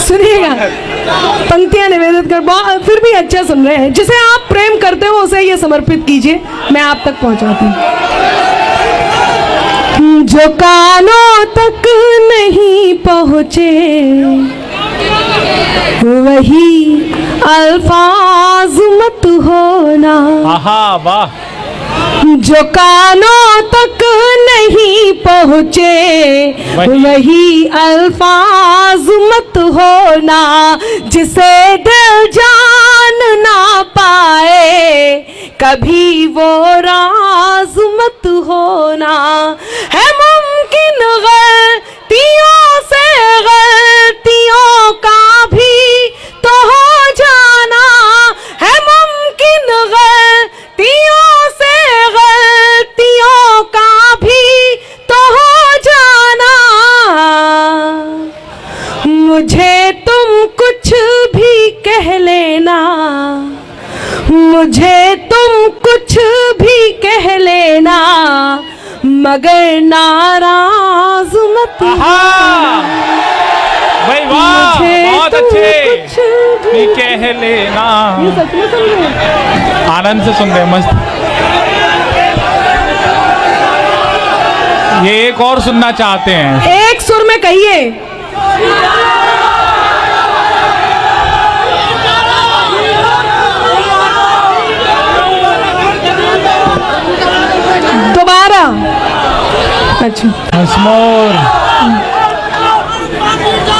सुनिएगा, पंक्तियां निवेदित कर, फिर भी अच्छा सुन रहे हैं। जिसे आप प्रेम करते हो उसे ये समर्पित कीजिए, मैं आप तक पहुंचाती हूँ। जो कानों तक नहीं पहुँचे वही अल्फाज मत होना। आहा वाह। जो कानों तक नहीं पहुँचे वही अल्फाज मत होना। जिसे दिल जान ना पाए कभी वो राज मत होना। है मुमकिन गलतियों से गलतियों का भी तो हो जाना। है मुमकिन गलतियों से गलतियों का भी तो हो जाना। मुझे तुम कुछ भी कह लेना, मुझे तुम कुछ भी कह लेना, मगर नाराज मत होना। भाई वाह, बहुत अच्छे। भी कह लेना। ये सच में सुन रहे हैं? आनंद से सुन रहे हैं, मस्त। ये एक और सुनना चाहते हैं। एक सुर में कहिए। दोबारा। अच्छा, हंसमोर।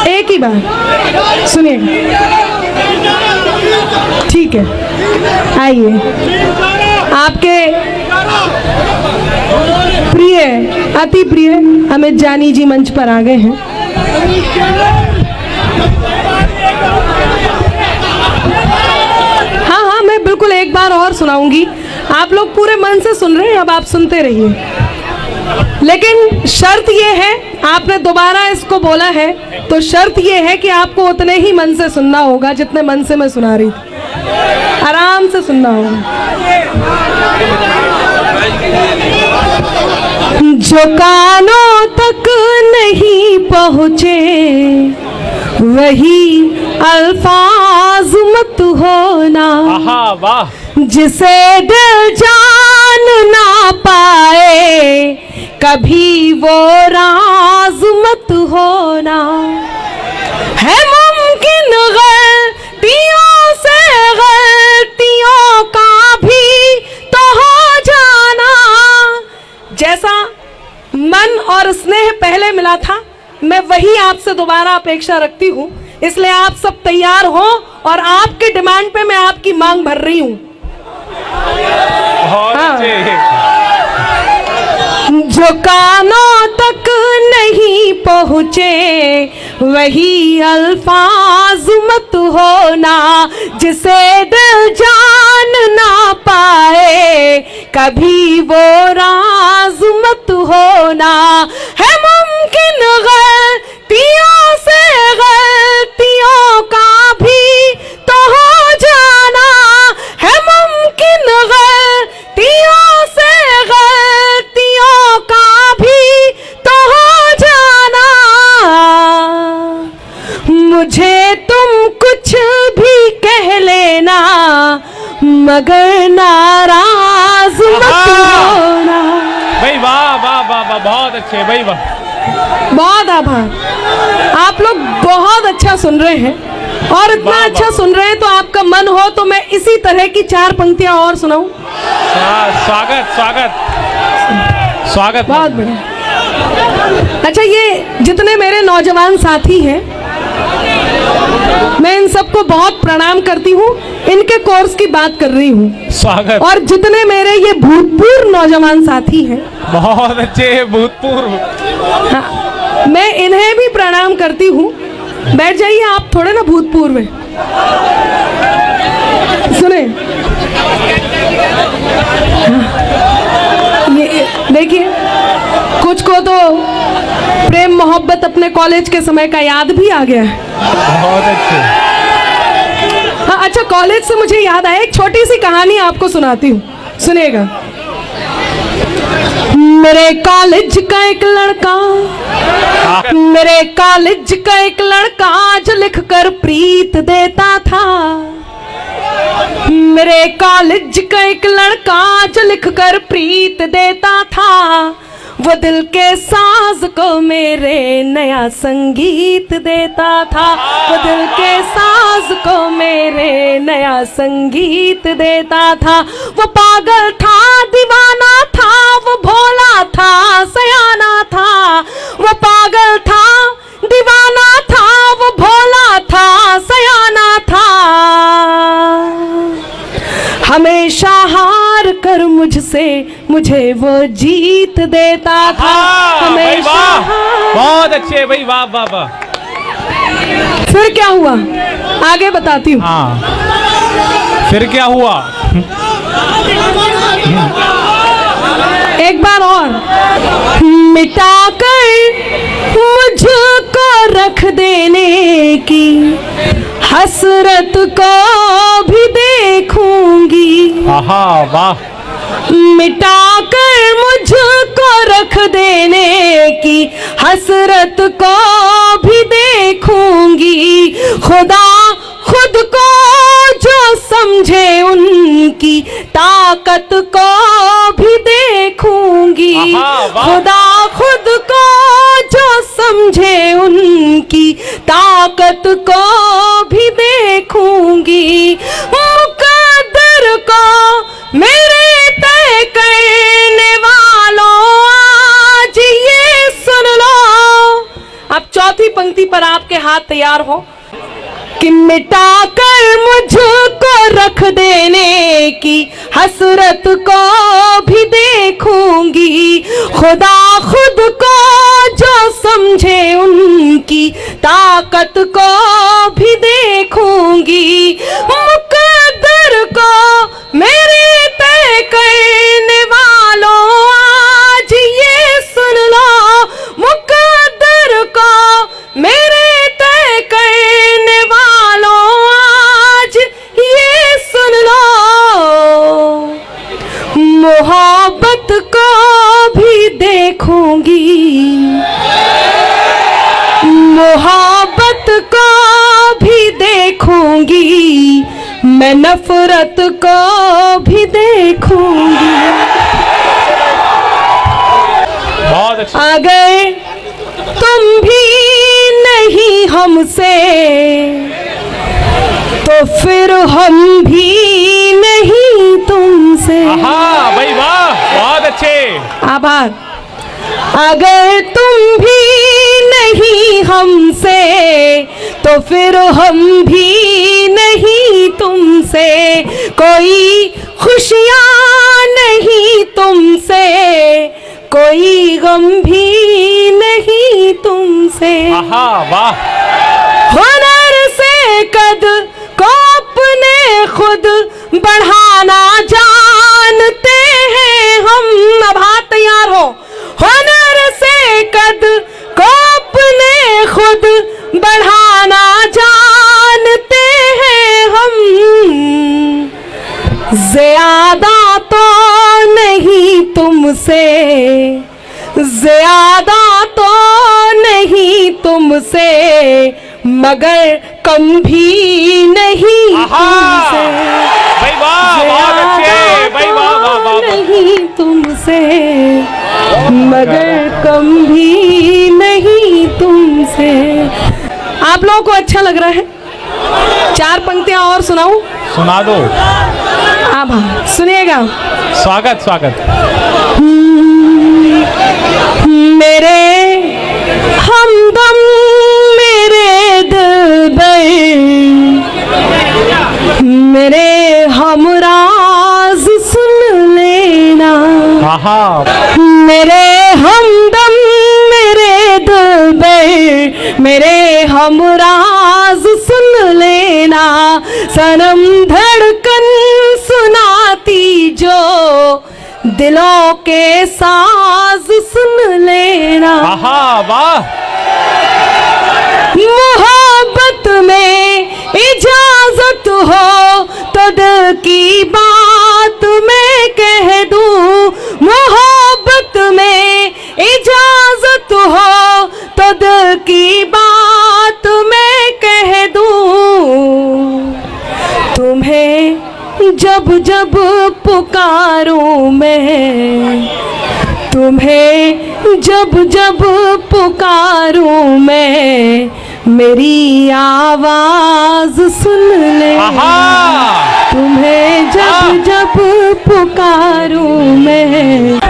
एक ही बार सुनिए, ठीक है। आइए, आपके प्रिय, अति प्रिय अमित जानी जी मंच पर आ गए हैं। हाँ हाँ, मैं बिल्कुल एक बार और सुनाऊंगी। आप लोग पूरे मन से सुन रहे हैं, अब आप सुनते रहिए। लेकिन शर्त ये है, आपने दोबारा इसको बोला है तो शर्त ये है कि आपको उतने ही मन से सुनना होगा जितने मन से मैं सुना रही थी। आराम से सुनना होगा। जो कानों तक नहीं पहुँचे वही अल्फाज मत होना। आहा वाह। जिसे दिल जान ना पाए कभी वो राज मत होना। है मुमकिन गलतियों से गलतियों का भी तो हो जाना। जैसा मन और स्नेह पहले मिला था, मैं वही आपसे दोबारा अपेक्षा रखती हूँ। इसलिए आप सब तैयार हो और आपके डिमांड पे मैं आपकी मांग भर रही हूँ। जो कानों तक नहीं पहुँचे वही अल्फाज मत होना। जिसे दिल जान ना पाए कभी वो राज मत होना। है मुमकिन गलतियों से गलतियों का भी तो हो जाना। है मुमकिन गलतियों से गलतियों का भी तो हो जाना। मुझे तुम कुछ भी कह लेना, मगर नाराज मत होना। भाई वाह वाह वाह वाह, बहुत अच्छे भाई वाह। बहुत आभार। आप लोग बहुत अच्छा सुन रहे हैं और इतना अच्छा सुन रहे हैं तो आपका मन हो तो मैं इसी तरह की 4 पंक्तियां और सुनाऊं। स्वागत स्वागत स्वागत। बहुत बढ़िया। अच्छा, ये जितने मेरे नौजवान साथी हैं मैं इन सबको बहुत प्रणाम करती हूँ। इनके कोर्स की बात कर रही हूँ। स्वागत। और जितने मेरे ये भूतपूर्व नौजवान साथी हैं, बहुत अच्छे भूतपूर्व, हाँ, मैं इन्हें भी प्रणाम करती हूँ। बैठ जाइए आप, थोड़े ना भूतपूर्व हैं। सुने, ये देखिए, कुछ को तो प्रेम मोहब्बत अपने कॉलेज के समय का याद भी आ गया है। बहुत अच्छे। हाँ, अच्छा, कॉलेज से मुझे याद आया, एक छोटी सी कहानी आपको सुनाती हूँ, सुनिएगा। मेरे कॉलेज का एक लड़का, मेरे कॉलेज का एक लड़का जो लिखकर प्रीत देता था। मेरे कॉलेज का एक लड़का जो लिखकर प्रीत देता था, वो दिल के साज को मेरे नया संगीत देता था। वो दिल के साज को मेरे नया संगीत देता था। वो पागल था, दीवाना था, वो भोला था, सयाना था। वो पागल था, दीवाना था, वो भोला था, सयाना था। हमेशा हार कर मुझसे मुझे वो जीत देता था। हमेशा हार। बहुत अच्छे भाई, वाह वाह वाह। फिर क्या हुआ आगे बताती हूँ। हाँ, फिर क्या हुआ? एक बार और। मिटा कर मुझको रख देने की हसरत को भी देखूंगी। आहा वाह। मिटा कर मुझको रख देने की हसरत को भी देखूंगी। खुदा खुद को जो समझे उनकी ताकत को भी देखूंगी। खुदा खुद को जो समझे उनकी ताकत को भी देखूंगी। मुकद्दर को मेरे तय करने वालों आज ये सुन लो। अब चौथी पंक्ति पर आपके हाथ तैयार हो कि मिटा कर मुझको रख देने की हसरत को भी देखूंगी। खुदा खुद को जो समझे उनकी ताकत को भी देखूंगी। मुकद्दर को मेरे तय करने वालों आज ये सुन लो। मुकद्दर को मेरे तय करने वालों आज ये सुन लो। मोहब्बत को भी देखूंगी, मोहब्बत को भी देखूंगी, मैं नफरत को भी देखूंगी। बहुत अच्छा। अगर तुम भी नहीं हमसे तो फिर हम भी नहीं तुमसे। आहा भाई वाह, बहुत अच्छे। आभार। अगर तुम भी नहीं हमसे तो फिर हम भी नहीं तुमसे। कोई खुशियाँ नहीं तुमसे, कोई गम भी नहीं तुमसे। आहा वाह। हुनर से कद को अपने खुद बढ़ाना जानते हैं हम। अब हाथ तैयार हो। हुनर से कद को अपने खुद बढ़ाना जानते हैं हम। ज्यादा तो नहीं तुमसे, ज्यादा तो नहीं तुमसे, मगर कम भी नहीं तुमसे। भाई वाह, बहुत अच्छे भाई, वाह वाह वाह। नहीं तुमसे मगर कम भी नहीं तुमसे। आप लोगों को अच्छा लग रहा है? चार पंक्तियां और सुनाऊं? सुना दो। अब सुनिएगा। स्वागत स्वागत। मेरे हमदम मेरे दिलबर, मेरे हमराज सुन लेना। आहा। मेरे हमदम मेरे दिलबर, मेरे हमराज सुन लेना। सनम धड़कन सुनाती जो दिलों के साज सुन लेना। आहा वाह। मोहब्बत में इजाजत हो तो दिल की बात मैं कह दूं। मोहब्बत जब पुकारूं मैं तुम्हें, जब जब पुकारूं मैं, मेरी आवाज सुन ले। तुम्हें जब जब पुकारूं मैं।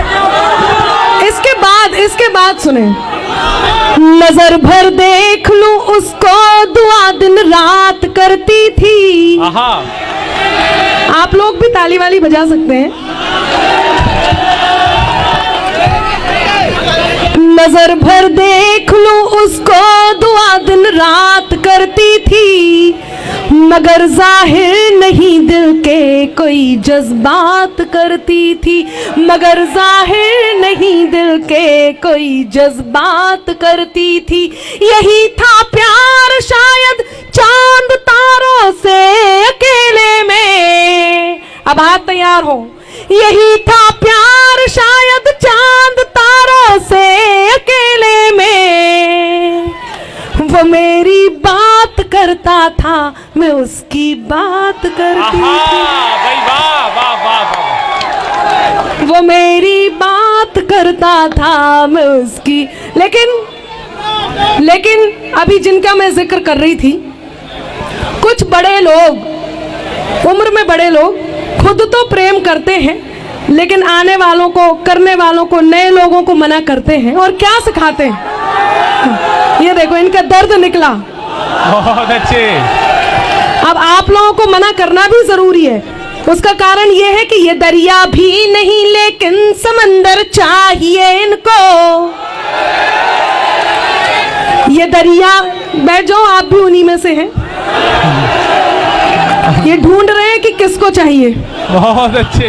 इसके बाद सुने, नजर भर देख लूं उसको, दुआ दिन रात करती थी। आप लोग भी ताली वाली बजा सकते हैं। नजर भर देख लूं उसको, दुआ दिन रात करती थी, मगर जाहिर नहीं दिल के कोई जज्बात करती थी, मगर जाहिर नहीं दिल के कोई जज्बात करती थी। यही था प्यार शायद चांद तारों से अकेले में। अब हाथ तैयार हो। यही था प्यार शायद चांद तारों से अकेले में, वो मेरी बात करता था, मैं उसकी बात करती थी। भाई वाह वाह वाह वाह। वो मेरी बात करता था, मैं उसकी। लेकिन अभी जिनका मैं जिक्र कर रही थी, कुछ बड़े लोग, उम्र में बड़े लोग खुद तो प्रेम करते हैं, लेकिन आने वालों को, करने वालों को, नए लोगों को मना करते हैं। और क्या सिखाते हैं, ये देखो इनका दर्द निकला। बहुत अच्छे। अब आप लोगों को मना करना भी जरूरी है। उसका कारण ये है कि ये दरिया भी नहीं लेकिन समंदर चाहिए इनको। ये दरिया, बैठ जाओ, आप भी उन्हीं में से हैं। ये ढूंढ रहे हैं कि किसको चाहिए। बहुत अच्छे।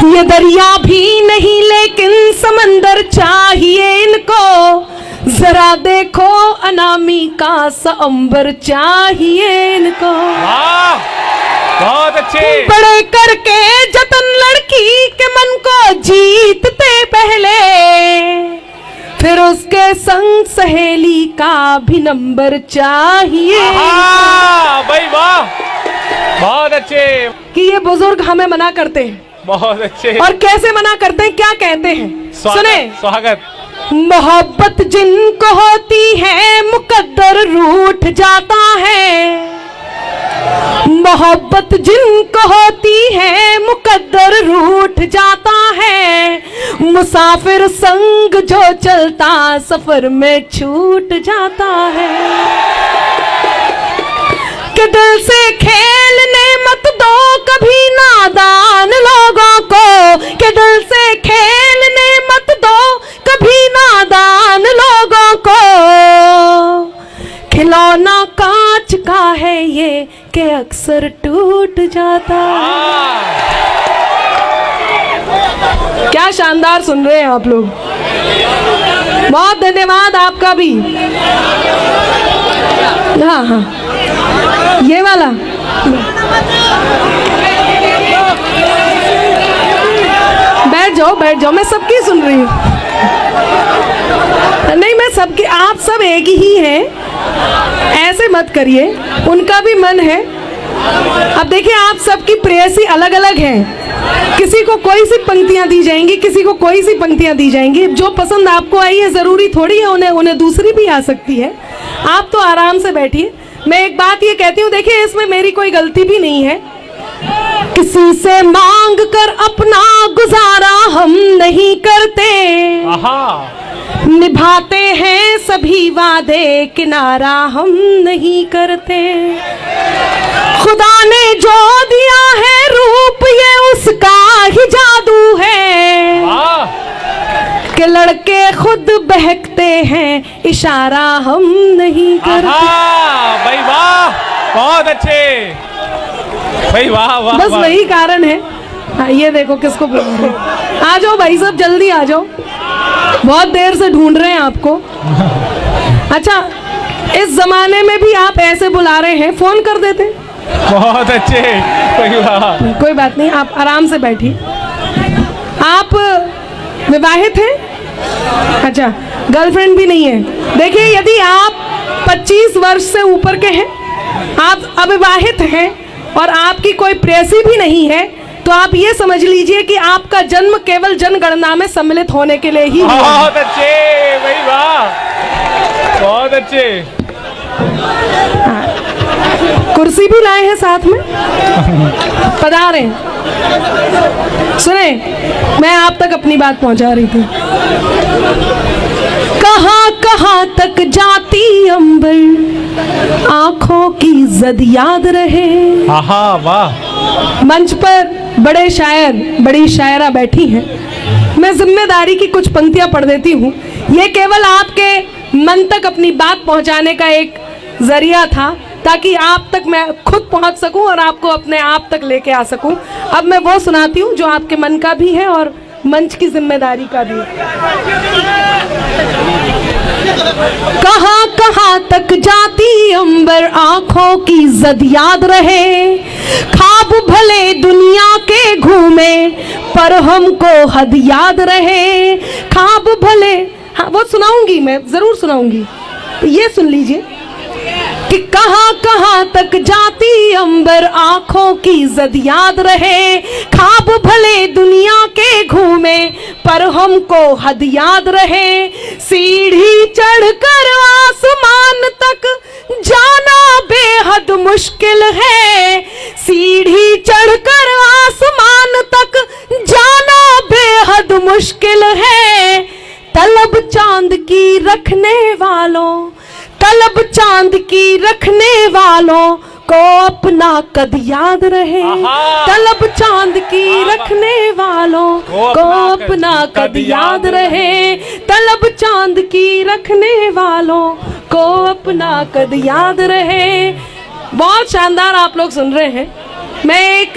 ये दरिया भी नहीं लेकिन समंदर चाहिए इनको, जरा देखो अनामिका सा अंबर चाहिए इनको। बहुत अच्छे। बड़े करके जतन लड़की के मन को जीतते पहले, फिर उसके संग सहेली का भी नंबर चाहिए। भाई वाह, बहुत अच्छे। कि ये बुजुर्ग हमें मना करते हैं। बहुत अच्छे। और कैसे मना करते हैं, क्या कहते हैं, सुने। स्वागत। मोहब्बत जिनको होती है मुकद्दर रूठ जाता है, मोहब्बत जिनको होती है मुकद्दर रूठ जाता है, मुसाफिर संग जो चलता सफर में छूट जाता है। कि दिल से खेलने मत दो कभी नादान लोगों को, कि दिल से खेलने मत दो कभी नादान लोगों को, खिलौना कांच का है ये कि अक्सर टूट जाता है। क्या शानदार सुन रहे हैं आप लोग, बहुत धन्यवाद आपका भी। हाँ हाँ, ये वाला बैठ जाओ, मैं सबकी सुन रही हूँ। नहीं, मैं सबकी, आप सब एक ही हैं, ऐसे मत करिए, उनका भी मन है। अब देखिए, आप सबकी प्रेयसी अलग अलग हैं, किसी को कोई सी पंक्तियां दी जाएंगी, किसी को कोई सी पंक्तियां दी जाएंगी। जो पसंद आपको आई है, जरूरी थोड़ी है उन्हें दूसरी भी आ सकती है। आप तो आराम से बैठिए। मैं एक बात ये कहती हूँ, देखिए इसमें मेरी कोई गलती भी नहीं है। किसी से मांग कर अपना गुजारा हम नहीं करते, निभाते हैं सभी वादे, किनारा हम नहीं करते। खुदा ने जो दिया है रूप, ये उसका ही जादू है, कि लड़के खुद बहकते हैं, इशारा हम नहीं करते। भाई वाह, बहुत अच्छे भाई, वाह वाह। बस वही कारण है। ये देखो किसको बोल रहे हैं। आ जाओ भाई साहब, जल्दी आ जाओ, बहुत देर से ढूंढ रहे हैं आपको। अच्छा, इस जमाने में भी आप ऐसे बुला रहे हैं, फोन कर देते। बहुत अच्छे, कोई बात नहीं, आप आराम से बैठिए। आप विवाहित हैं? अच्छा, गर्लफ्रेंड भी नहीं है। देखिए, यदि आप 25 वर्ष से ऊपर के हैं, आप अविवाहित हैं, और आपकी कोई प्रेयसी भी नहीं है, तो आप ये समझ लीजिए कि आपका जन्म केवल जनगणना में सम्मिलित होने के लिए ही हुआ है। बहुत अच्छे भाई, वाह, बहुत अच्छे। कुर्सी भी लाए हैं साथ में, पधारे। सुने, मैं आप तक अपनी बात पहुंचा रही थी। कहाँ कहाँ तक जाती अंबर, आंखों की जद याद रहे। आहा, वाह। मंच पर बड़े शायर, बड़ी शायरा बैठी हैं। मैं जिम्मेदारी की कुछ पंक्तियां पढ़ देती हूँ। ये केवल आपके मन तक अपनी बात पहुंचाने का एक जरिया था, ताकि आप तक मैं खुद पहुंच सकूं और आपको अपने आप तक लेके आ सकूं। अब मैं वो सुनाती हूँ जो आपके मन का भी है और मंच की जिम्मेदारी का भी। कहाँ कहाँ तक जाती अंबर, आंखों की जद याद रहे। ख्वाब भले दुनिया के घूमे, पर हमको हद याद रहे। ख्वाब भले, हाँ वो सुनाऊंगी, मैं जरूर सुनाऊंगी। ये सुन लीजिए कि कहाँ कहाँ तक जाती अंबर, आंखों की जद याद रहे। ख्वाब भले दुनिया के घूमे, पर हमको हद याद रहे। सीढ़ी चढ़कर आसमान तक जाना बेहद मुश्किल है। सीढ़ी चढ़कर आसमान तक जाना बेहद मुश्किल है। तलब चांद की रखने वालों, तलब चांद की रखने वालों को अपना कद याद रहे। तलब चांद की रखने वालों को अपना कद याद रहे। तलब चांद की रखने वालों को अपना कद याद रहे। बहुत शानदार आप लोग सुन रहे हैं। मैं एक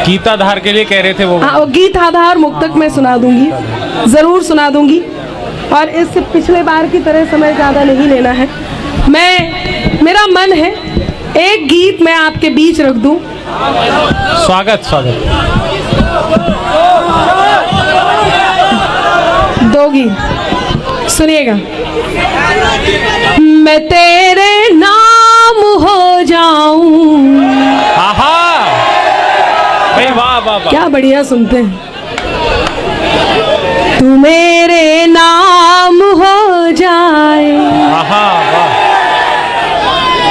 गीताधार के लिए कह रहे थे वो। हाँ, गीत आधार मुक्तक मैं सुना दूंगी, जरूर सुना दूंगी। और इससे पिछले बार की तरह समय ज़्यादा नहीं लेना है। मेरा मन है एक गीत मैं आपके बीच रख दूं। स्वागत स्वागत। दो गीत सुनिएगा। मैं तेरे नाम हो जाऊं। आहा भाई, वाह वाह वाह, क्या बढ़िया सुनते हैं। तू मेरे नाम हो जाए, आहा वाह।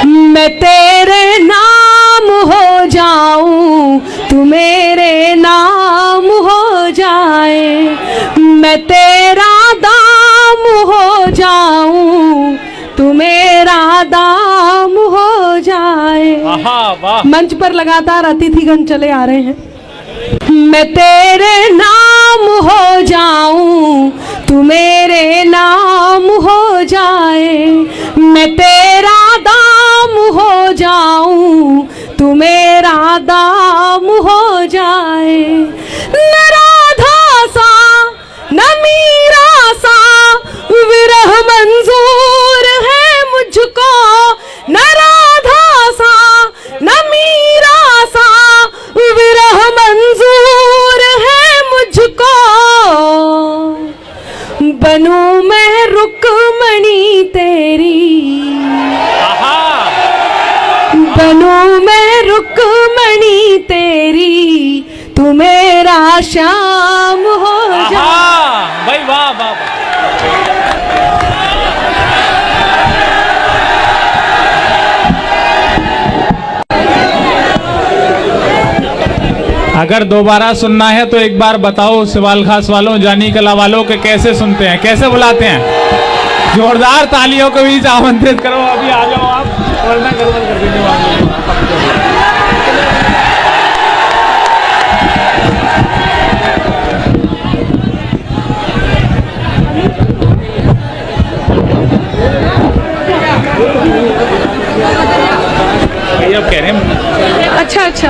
मैं तेरे नाम हो जाऊं, तू मेरे नाम हो जाए। मैं तेरा दाम हो जाऊं, तू मेरा दाम हो जाए। आहा वाह। मंच पर लगातार अतिथिगण चले आ रहे हैं। मैं तेरे नाम हो जाऊं, तू मेरे नाम हो जाए। मैं तेरा दाम हो जाऊं, तू मेरा दाम हो जाए। न राधा सा न मीरा सा विरह मंजूर है मुझको। न राधा सा न मीरा सा विरह मंजूर है मुझको। बनूं मैं रुक्मणी तेरी, बनूं मैं रुक्मणी तेरी, तू मेरा श्याम हो जा। भाई वाह वाह वाह। अगर दोबारा सुनना है तो एक बार बताओ सवाल खास वालों, जानी कला वालों के कैसे सुनते हैं, कैसे बुलाते हैं। जोरदार तालियों के बीच आमंत्रित करो। अभी आ जाओ आप, वरना गड़बड़ कर देंगे। अब कह रहे हैं। अच्छा अच्छा,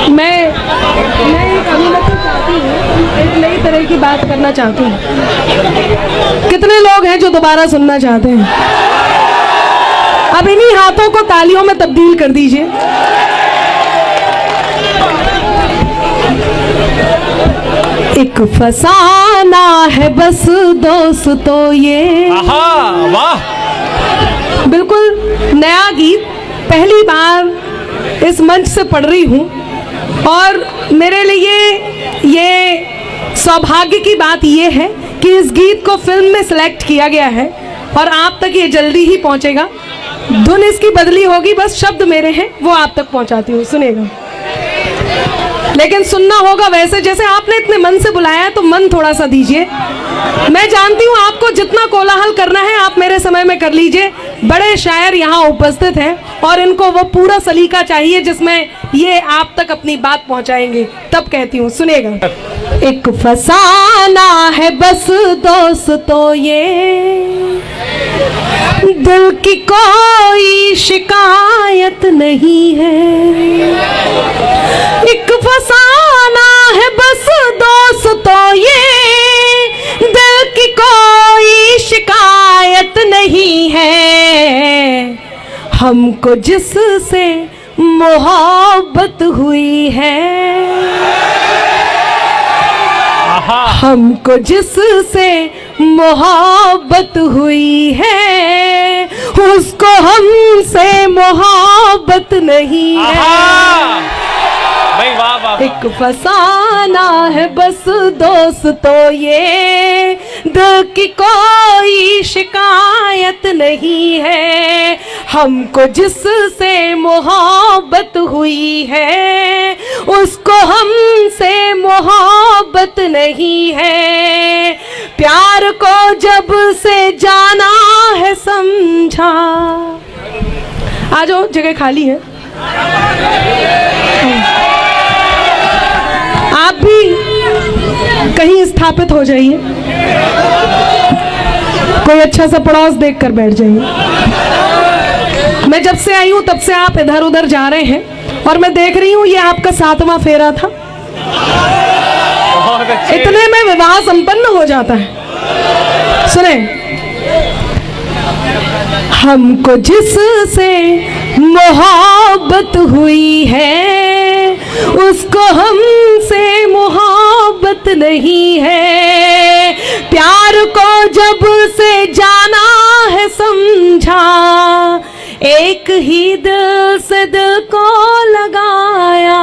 मैं एक अनुमति चाहती हूँ, एक नई तरह की बात करना चाहती हूँ। कितने लोग हैं जो दोबारा सुनना चाहते हैं? अब इन्हीं हाथों को तालियों में तब्दील कर दीजिए। एक फसाना है बस दोस्तों ये, आहा वाह। बिल्कुल नया गीत पहली बार इस मंच से पढ़ रही हूँ और मेरे लिए ये सौभाग्य की बात ये है कि इस गीत को फिल्म में सिलेक्ट किया गया है और आप तक ये जल्दी ही पहुंचेगा। धुन इसकी बदली होगी, बस शब्द मेरे हैं वो आप तक पहुंचाती हूँ, सुनिएगा। लेकिन सुनना होगा वैसे जैसे आपने इतने मन से बुलाया है, तो मन थोड़ा सा दीजिए। मैं जानती हूँ आपको जितना कोलाहल करना है आप मेरे समय में कर लीजिए। बड़े शायर यहाँ उपस्थित हैं और इनको वो पूरा सलीका चाहिए जिसमें ये आप तक अपनी बात पहुँचाएंगे। तब कहती हूँ, सुनिएगा। एक फसाना है बस दोस्तों ये, दिल की कोई शिकायत नहीं है। एक फसाना है बस दोस्तों ये, दिल की कोई शिकायत नहीं है। हमको जिससे मोहब्बत हुई है, हमको जिससे मोहब्बत हुई है, उसको हमसे मोहब्बत नहीं है। भाई वाह वाह। एक फसाना है बस दोस्तों ये, दिल की कोई शिकायत नहीं है। हमको जिससे मोहब्बत हुई है, उसको हमसे मोहब्बत नहीं है। प्यार को जब से जाना है समझा। आ जाओ, जगह खाली है। आप भी कहीं स्थापित हो जाइए, कोई अच्छा सा पड़ोस देखकर बैठ जाइए। मैं जब से आई हूं तब से आप इधर उधर जा रहे हैं और मैं देख रही हूं ये आपका 7वां फेरा था। इतने में विवाह संपन्न हो जाता है। सुने, हमको जिससे मोहब्बत हुई है, उसको हमसे मोहब्बत नहीं है। प्यार को जब से जाना है समझा, एक ही दिल से दिल को लगाया।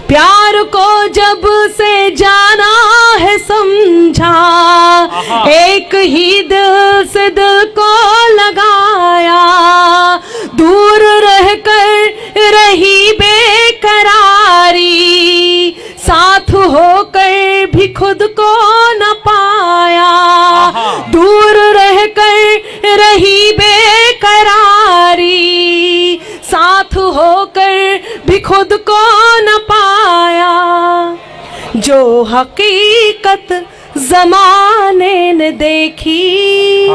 प्यार को जब से जाना है समझा, एक ही दिल से दिल को लगाया। दूर रहकर रही बेकरारी, साथ होकर भी खुद को न पाया। दूर रहकर रही बेकरारी, साथ होकर भी खुद को न पाया। जो हकीकत ज़माने ने देखी,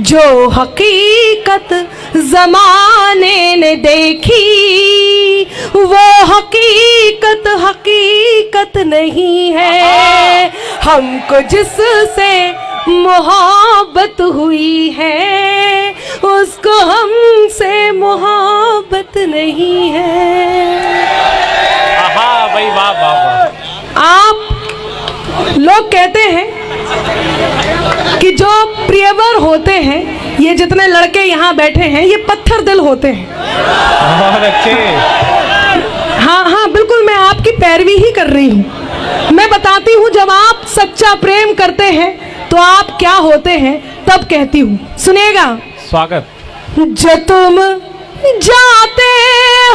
जो हकीकत ज़माने ने देखी, वो हकीकत हकीकत नहीं है। हमको जिससे मोहब्बत हुई है, उसको हमसे मोहब्बत नहीं है। भाई वाह वाह वाह। आप लोग कहते हैं कि जो प्रियवर होते हैं, ये जितने लड़के यहाँ बैठे हैं, ये पत्थर दिल होते हैं। बहुत अच्छे। हाँ हाँ, बिल्कुल मैं आपकी पैरवी ही कर रही हूँ। मैं बताती हूँ जब आप सच्चा प्रेम करते हैं तो आप क्या होते हैं, तब कहती हूँ, सुनिएगा। स्वागत। जो तुम जाते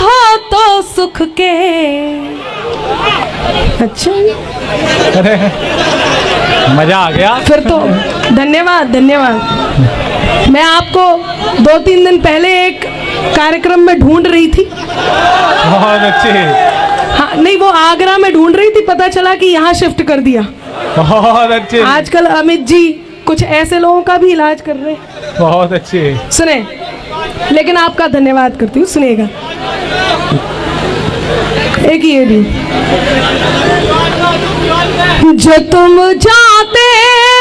हो तो सुख के, अच्छा अरे मजा आ गया। फिर तो धन्यवाद धन्यवाद। मैं आपको 2-3 दिन पहले एक कार्यक्रम में ढूंढ रही थी। बहुत अच्छे। हाँ नहीं, वो आगरा में ढूंढ रही थी, पता चला कि यहाँ शिफ्ट कर दिया। बहुत अच्छे। आजकल अमित जी कुछ ऐसे लोगों का भी इलाज कर रहे हैं। बहुत अच्छे। सुने, लेकिन आपका धन्यवाद करती हूँ, सुनिएगा। एक ये भी, जो तुम जाते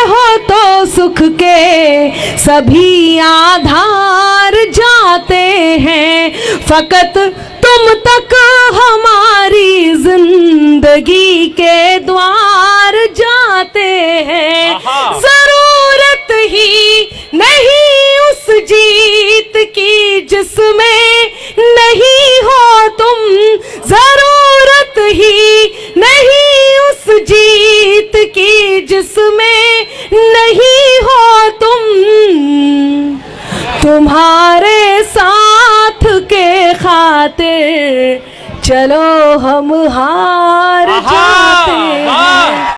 हो तो सुख के सभी आधार जाते हैं, फकत तुम तक हमारी जिंदगी के द्वार जाते हैं। जरूरत ही नहीं उस जरूरत ही नहीं उस जीत की जिसमें नहीं हो तुम, तुम्हारे साथ के खातिर चलो हम हार जाते हैं।